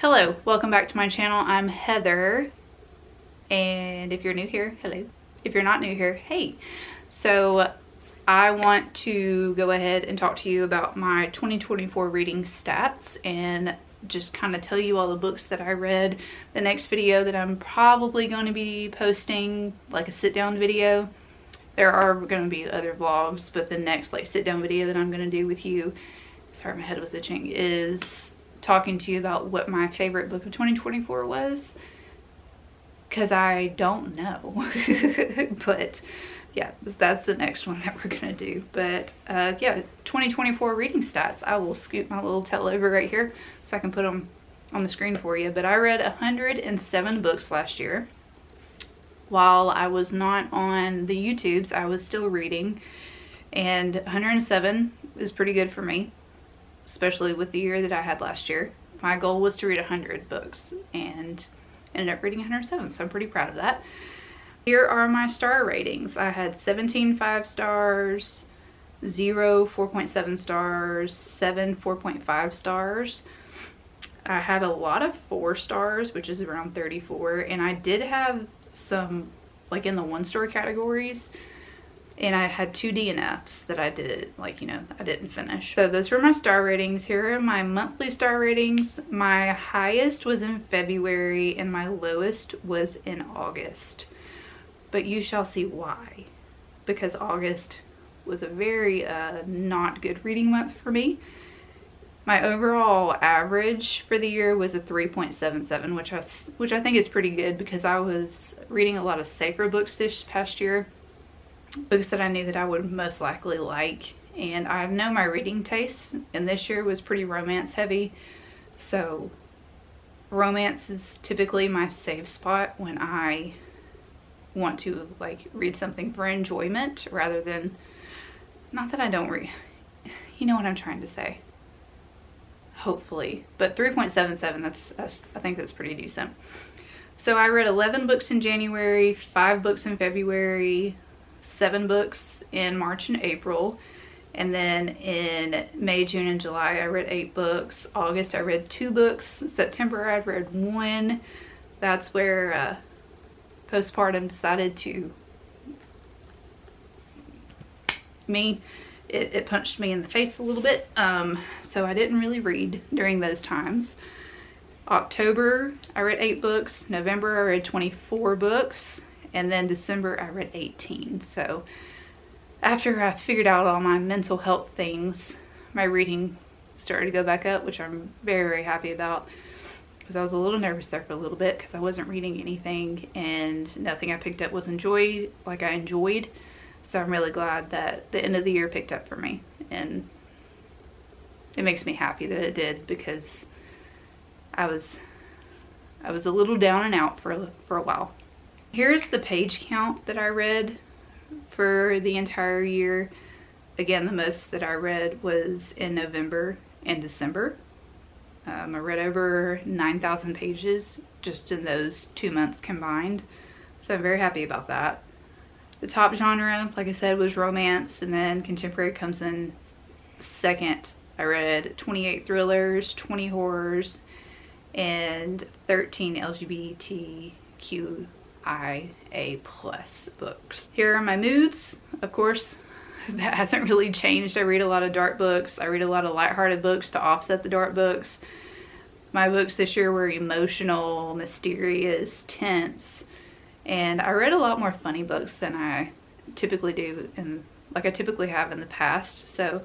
Hello, welcome back to my channel. I'm Heather, and if you're new here, hello. If you're not new here, hey. So I want to go ahead and talk to you about my 2024 reading stats and just kind of tell you all the books that I read. The next video that I'm probably going to be posting, like a sit-down video. There are going to be other vlogs, but the next like sit-down video that I'm going to do with you, sorry my head was itching, is talking to you about what my favorite book of 2024 was, because I don't know. But yeah, that's the next one that we're gonna do. But yeah, 2024 reading stats. I will scoot my little tail over right here so I can put them on the screen for you. But I read 107 books last year. While I was not on the YouTubes, I was still reading, and 107 is pretty good for me, especially with the year that I had last year. My goal was to read 100 books and ended up reading 107, so I'm pretty proud of that. Here are my star ratings. I had 17 5 stars, 0 4.7 stars, 7 4.5 stars. I had a lot of 4 stars, which is around 34, and I did have some like in the 1-star categories, and I had 2 DNFs that I did, like, you know, I didn't finish. So those were my star ratings. Here are my monthly star ratings. My highest was in February and my lowest was in August. But you shall see why. Because August was a very not good reading month for me. My overall average for the year was a 3.77, which I think is pretty good, because I was reading a lot of sacred books this past year. Books that I knew that I would most likely like, and I know my reading taste, and this year was pretty romance heavy, so romance is typically my safe spot when I want to like read something for enjoyment rather than, not that I don't read, you know what I'm trying to say, hopefully. But 3.77, that's I think that's pretty decent. So I read 11 books in January, 5 books in February, 7 books in March and April, and then in May, June, and July I read 8 books. August I read 2 books. September I read 1. That's where postpartum decided to it punched me in the face a little bit, so I didn't really read during those times. October I read 8 books. November I read 24 books. And then December I read 18. So after I figured out all my mental health things, my reading started to go back up, which I'm very, very happy about, because I was a little nervous there for a little bit because I wasn't reading anything and nothing I picked up was enjoyed like I enjoyed. So I'm really glad that the end of the year picked up for me, and it makes me happy that it did, because I was a little down and out for a while. Here's the page count that I read for the entire year. Again, the most that I read was in November and December. I read over 9,000 pages just in those 2 months combined. So I'm very happy about that. The top genre, like I said, was romance, and then contemporary comes in second. I read 28 thrillers, 20 horrors, and 13 LGBTQ IA+ books. Here are my moods. Of course, that hasn't really changed. I read a lot of dark books. I read a lot of lighthearted books to offset the dark books. My books this year were emotional, mysterious, tense, and I read a lot more funny books than I typically do, and like I typically have in the past. So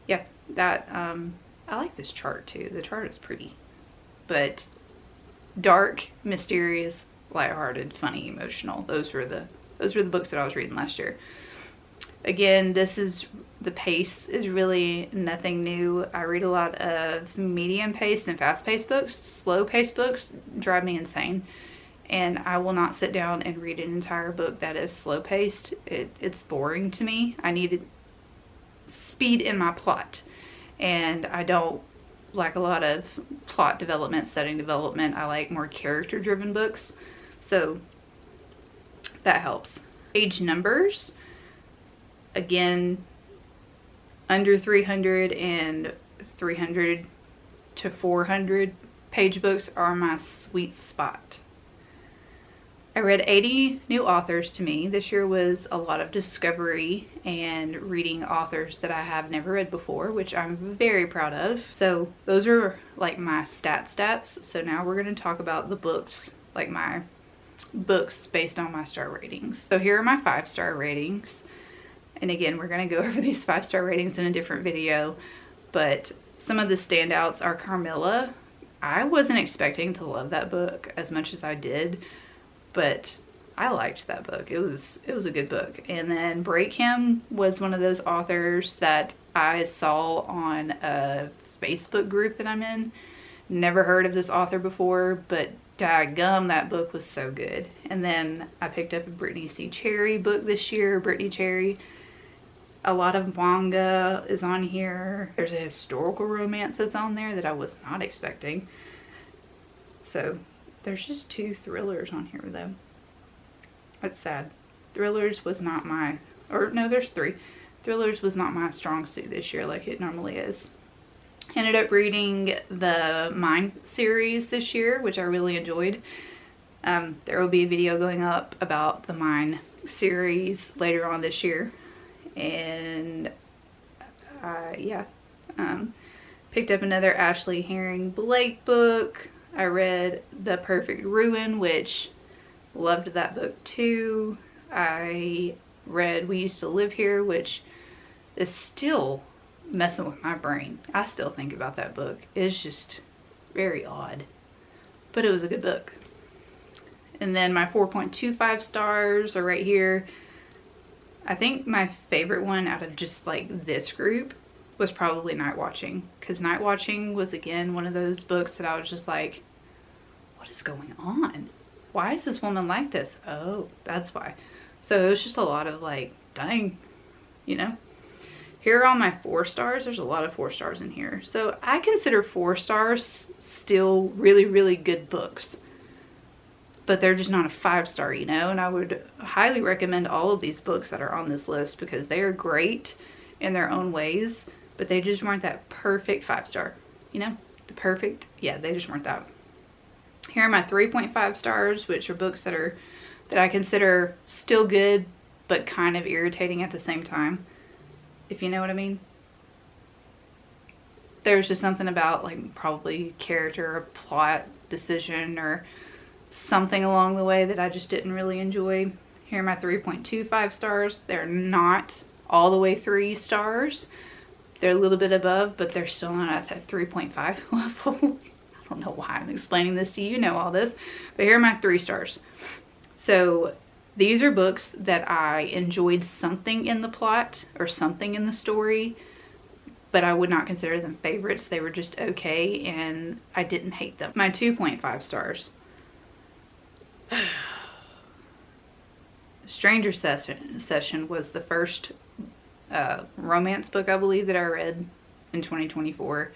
yeah, that I like this chart too. The chart is pretty, but dark, mysterious, lighthearted, funny, emotional. Those were the books that I was reading last year. Again, the pace is really nothing new. I read a lot of medium paced and fast paced books. Slow paced books drive me insane, and I will not sit down and read an entire book that is slow paced. It's boring to me. I need speed in my plot, and I don't like a lot of plot development, setting development. I like more character driven books, so that helps. Page numbers, again, under 300 and 300 to 400 Page books are my sweet spot. I read 80 new authors to me. This year was a lot of discovery and reading authors that I have never read before, which I'm very proud of. So those are like my stats. So now we're going to talk about the books, like my books based on my star ratings. So here are my 5-star ratings. And again, we're going to go over these 5-star ratings in a different video, but some of the standouts are Carmilla. I wasn't expecting to love that book as much as I did, but I liked that book. It was a good book. And then Break Him was one of those authors that I saw on a Facebook group that I'm in. Never heard of this author before, but daggum, that book was so good. And then I picked up a Brittany C. Cherry book this year, Brittany Cherry. A lot of manga is on here. There's a historical romance that's on there that I was not expecting. So there's just 2 thrillers on here though. That's sad. Thrillers was not my, or no, there's 3. Thrillers was not my strong suit this year like it normally is. Ended up reading the Mine series this year, which I really enjoyed. There will be a video going up about the Mine series later on this year. And yeah, picked up another Ashley Herring Blake book. I read The Perfect Ruin, which loved that book too. I read We Used to Live Here, which is still messing with my brain. I still think about that book. It's just very odd, but it was a good book. And then my 4.25 stars are right here. I think my favorite one out of just like this group was probably Night Watching, because Night Watching was again one of those books that I was just like, what is going on? Why is this woman like this? Oh, that's why. So it was just a lot of like, dang, you know. Here are all my 4 stars. There's a lot of 4 stars in here. So I consider 4 stars still really, really good books. But they're just not a 5-star, you know. And I would highly recommend all of these books that are on this list because they are great in their own ways. But they just weren't that perfect 5-star, you know. The perfect, yeah, they just weren't that. Here are my 3.5 stars, which are books that I consider still good, but kind of irritating at the same time, if you know what I mean. There's just something about like probably character or plot decision or something along the way that I just didn't really enjoy. Here are my 3.25 stars. They're not all the way 3 stars. They're a little bit above, but they're still not at that 3.5 level. I don't know why I'm explaining this to you. You know all this. But here are my 3 stars. So these are books that I enjoyed something in the plot or something in the story, but I would not consider them favorites. They were just okay, and I didn't hate them. My 2.5 stars. Stranger Session was the first romance book I believe that I read in 2024,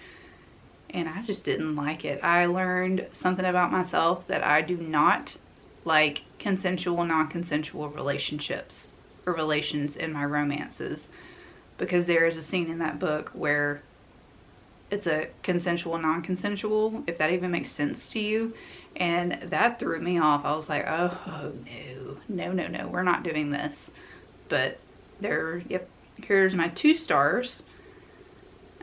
and I just didn't like it. I learned something about myself, that I do not like consensual, non-consensual relationships or relations in my romances, because there is a scene in that book where it's a consensual, non-consensual, if that even makes sense to you, and that threw me off. I was like, oh no, we're not doing this. But there, yep, here's my 2 stars.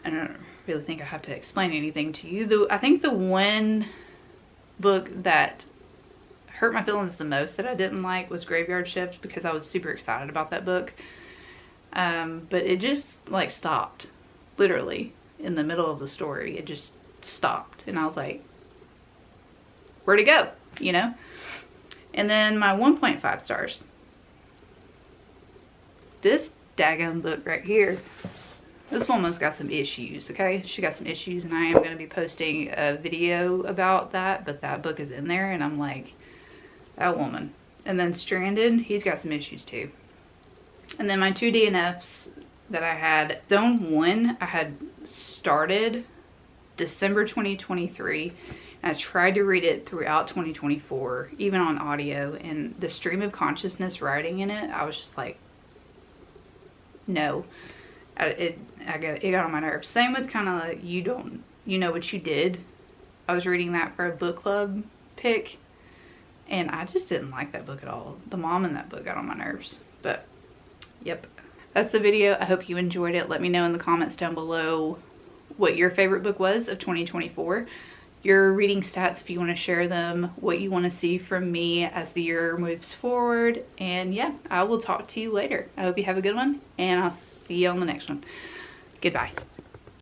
I don't really think I have to explain anything to you, though. I think the one book that hurt my feelings the most that I didn't like was Graveyard Shift, because I was super excited about that book, but it just like stopped literally in the middle of the story. It just stopped, and I was like, where'd it go, you know? And then my 1.5 stars, this daggone book right here. This woman's got some issues, okay? She got some issues, and I am going to be posting a video about that, but that book is in there, and I'm like, that woman. And then Stranded, he's got some issues too. And then my 2 DNFs that I had, Zone 1, I had started December 2023, and I tried to read it throughout 2024, even on audio, and the stream of consciousness writing in it, I was just like, no. It got on my nerves. Same with kind of like, you know what you did. I was reading that for a book club pick, and I just didn't like that book at all. The mom in that book got on my nerves. But yep, that's the video. I hope you enjoyed it. Let me know in the comments down below what your favorite book was of 2024. Your reading stats, if you want to share them, what you want to see from me as the year moves forward. And yeah, I will talk to you later. I hope you have a good one, and I'll see you on the next one. Goodbye.